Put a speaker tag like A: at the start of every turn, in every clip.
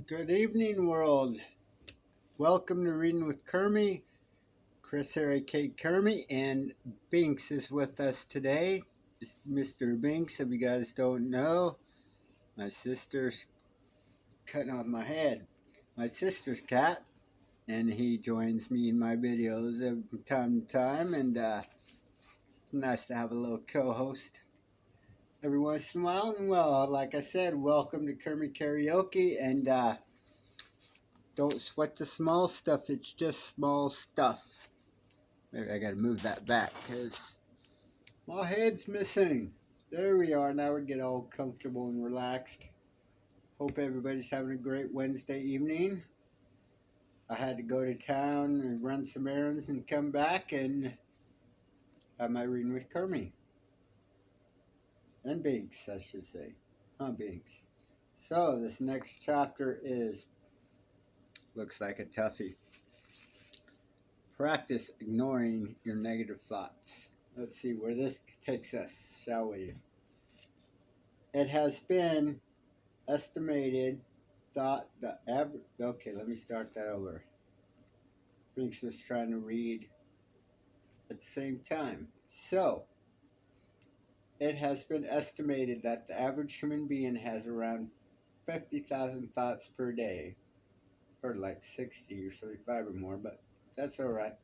A: Good evening, world. Welcome to Reading with Kermie. Chris Harry K. Kermie and Binks is with us today. Mr. Binks, if you guys don't know, my sister's cutting off my head. My sister's cat, and he joins me in my videos from time to time, and it's nice to have a little co-host every once in a while. And well, like I said, welcome to Kermie Karaoke, and don't sweat the small stuff. It's just small stuff. Maybe I gotta move that back because my head's missing. There we are. Now we get all comfortable and relaxed. Hope everybody's having a great Wednesday evening. I had to go to town and run some errands and come back and have my reading with Kermie. And Binks, I should say. Binks. So this next chapter looks like a toughie. Practice ignoring your negative thoughts. Let's see where this takes us, shall we? It has been estimated thought the average. Okay, let me start that over. Binks was trying to read at the same time. So, it has been estimated that the average human being has around 50,000 thoughts per day. Or like 60 or 35 or more, but that's alright.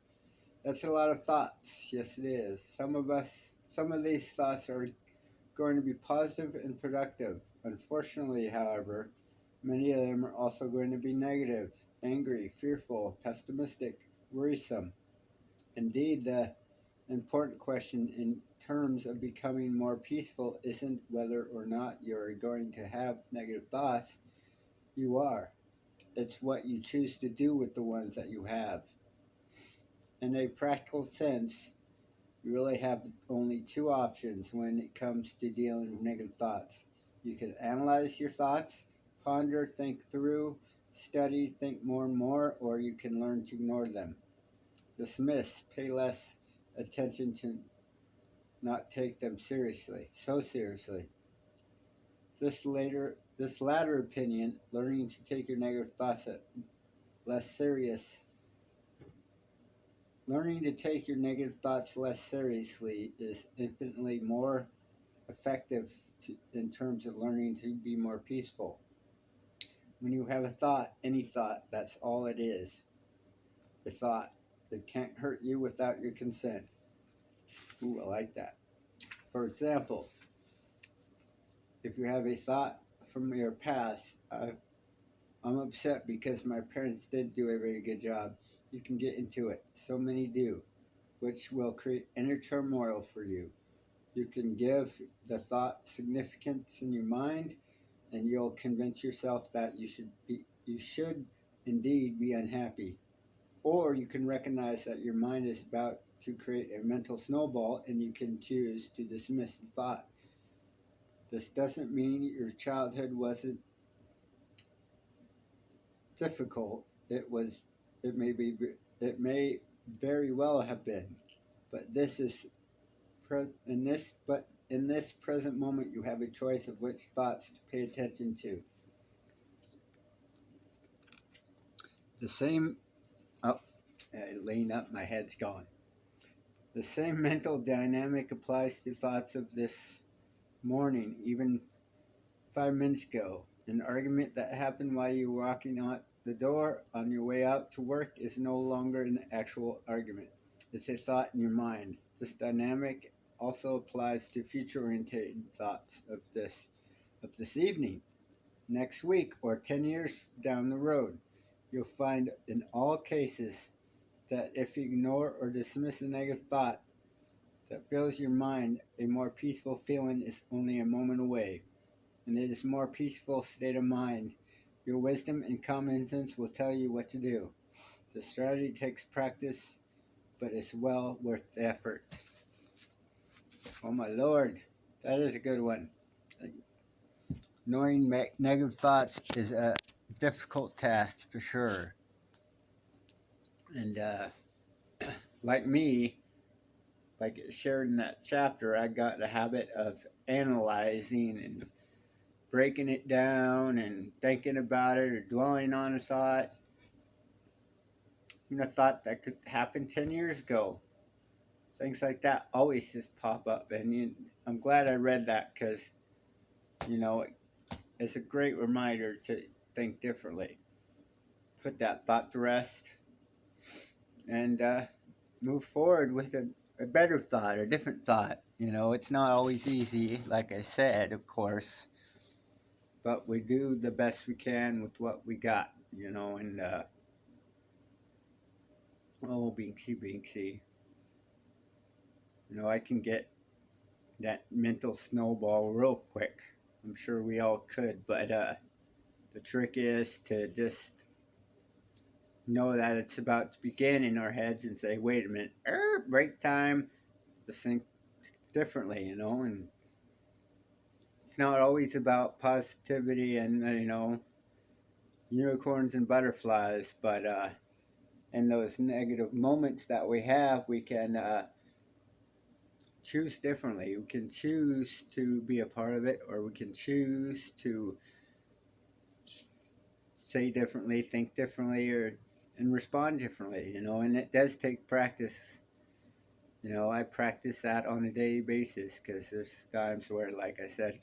A: That's a lot of thoughts. Yes, it is. Some of these thoughts are going to be positive and productive. Unfortunately, however, many of them are also going to be negative, angry, fearful, pessimistic, worrisome. Indeed, the important question in terms of becoming more peaceful isn't whether or not you're going to have negative thoughts. You are. It's what you choose to do with the ones that you have. In a practical sense, you really have only two options when it comes to dealing with negative thoughts. You can analyze your thoughts, ponder, think through, study, think more and more, or you can learn to ignore them. Dismiss, pay less attention to not take them so seriously. This latter opinion, learning to take your negative thoughts less serious, learning to take your negative thoughts less seriously is infinitely more effective in terms of learning to be more peaceful. When you have a thought, any thought, that's all it is. A thought that can't hurt you without your consent. Ooh, I like that. For example, if you have a thought from your past, I'm upset because my parents didn't do a very good job. You can get into it. So many do, which will create inner turmoil for you. You can give the thought significance in your mind, and you'll convince yourself that you should indeed be unhappy. Or you can recognize that your mind is about to create a mental snowball, and you can choose to dismiss the thought. This doesn't mean your childhood wasn't difficult. It may be, it may very well have been, but in this present moment, you have a choice of which thoughts to pay attention to. The same, oh, laying up, my head's gone. The same mental dynamic applies to thoughts of this morning, even 5 minutes ago. An argument that happened while you were walking out the door on your way out to work is no longer an actual argument. It's a thought in your mind. This dynamic also applies to future oriented thoughts of this evening, next week, or 10 years down the road. You'll find in all cases that if you ignore or dismiss a negative thought that fills your mind, a more peaceful feeling is only a moment away, and it is a more peaceful state of mind. Your wisdom and common sense will tell you what to do. The strategy takes practice, but it's well worth the effort. Oh my lord, that is a good one. Knowing negative thoughts is a difficult task for sure. And like me, like shared in that chapter, I got the habit of analyzing and breaking it down and thinking about it or dwelling on a thought, a thought that could happen 10 years ago. Things like that always just pop up. And I'm glad I read that because, you know, it's a great reminder to think differently, put that thought to rest, and move forward with a better thought, a different thought. It's not always easy, like I said, of course, but we do the best we can with what we got, and oh, Binksy, Binksy. I can get that mental snowball real quick. I'm sure we all could, but the trick is to just know that it's about to begin in our heads and say, wait a minute, break time, to think differently, and it's not always about positivity and, unicorns and butterflies, but in those negative moments that we have, we can choose differently. We can choose to be a part of it, or we can choose to say differently, think differently, or and respond differently. And it does take practice. I practice that on a daily basis because there's times where, like I said,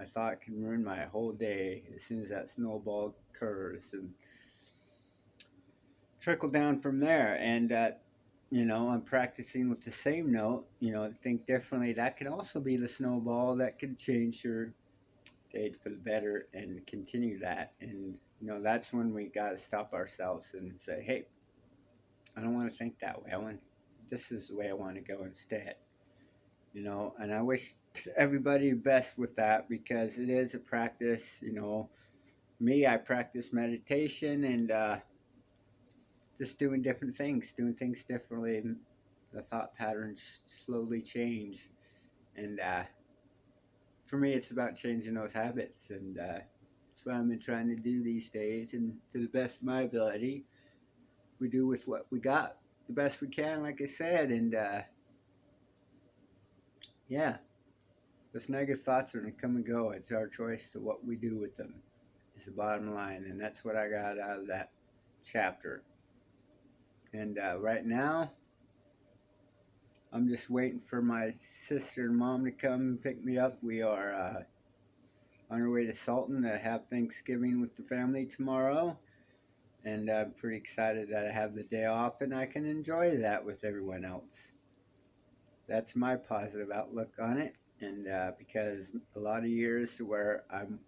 A: a thought can ruin my whole day as soon as that snowball occurs and trickle down from there. And I'm practicing with the same note. Think differently. That can also be the snowball that can change your day for the better and continue that. And that's when we got to stop ourselves and say, hey, I don't want to think that way. This is the way I want to go instead. And I wish everybody best with that because it is a practice. Me, I practice meditation and just doing things differently. And the thought patterns slowly change. And for me, it's about changing those habits. And that's what I've been trying to do these days. And to the best of my ability, we do with what we got the best we can, like I said. And yeah, those negative thoughts are going to come and go. It's our choice to what we do with them. Is the bottom line, and that's what I got out of that chapter. And right now, I'm just waiting for my sister and mom to come and pick me up. We are on our way to Salton to have Thanksgiving with the family tomorrow, and I'm pretty excited that I have the day off and I can enjoy that with everyone else. That's my positive outlook on it, and because a lot of years where I'm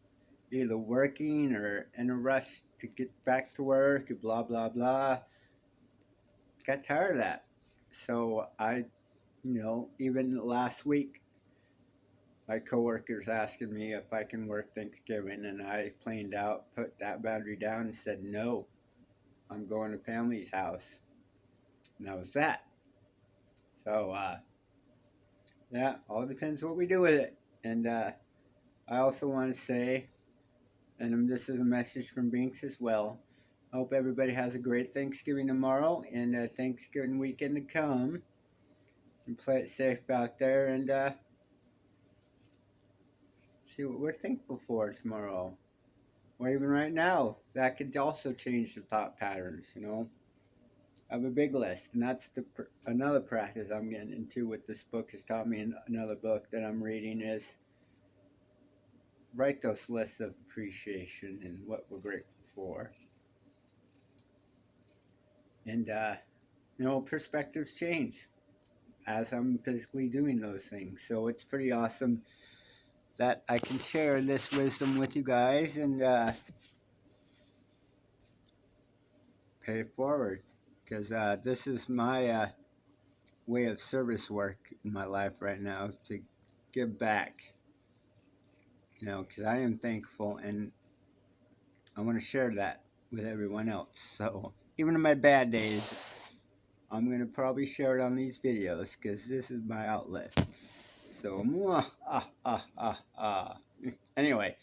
A: either working or in a rush to get back to work, blah blah blah. Got tired of that. So even last week, my coworkers asking me if I can work Thanksgiving, and I planed out, put that boundary down, and said no. I'm going to family's house, and that was that. So yeah, all depends what we do with it. And I also want to say, and this is a message from Binks as well. I hope everybody has a great Thanksgiving tomorrow and a Thanksgiving weekend to come. And play it safe out there and see what we're thankful for tomorrow. Or even right now. That could also change the thought patterns. I have a big list, and that's another practice I'm getting into with this book has taught me. Another book that I'm reading is write those lists of appreciation and what we're grateful for. And, perspectives change as I'm physically doing those things. So it's pretty awesome that I can share this wisdom with you guys and pay it forward because this is my way of service work in my life right now to give back. Because I am thankful and I want to share that with everyone else. So even in my bad days, I'm going to probably share it on these videos because this is my outlet. So, anyway,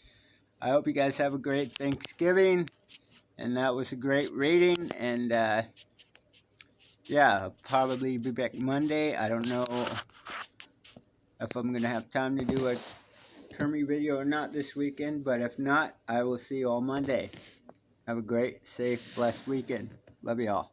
A: I hope you guys have a great Thanksgiving. And that was a great reading. And yeah, I'll probably be back Monday. I don't know if I'm going to have time to do a kermie video or not this weekend, but if not, I will see you all Monday. Have a great, safe, blessed weekend. Love you all.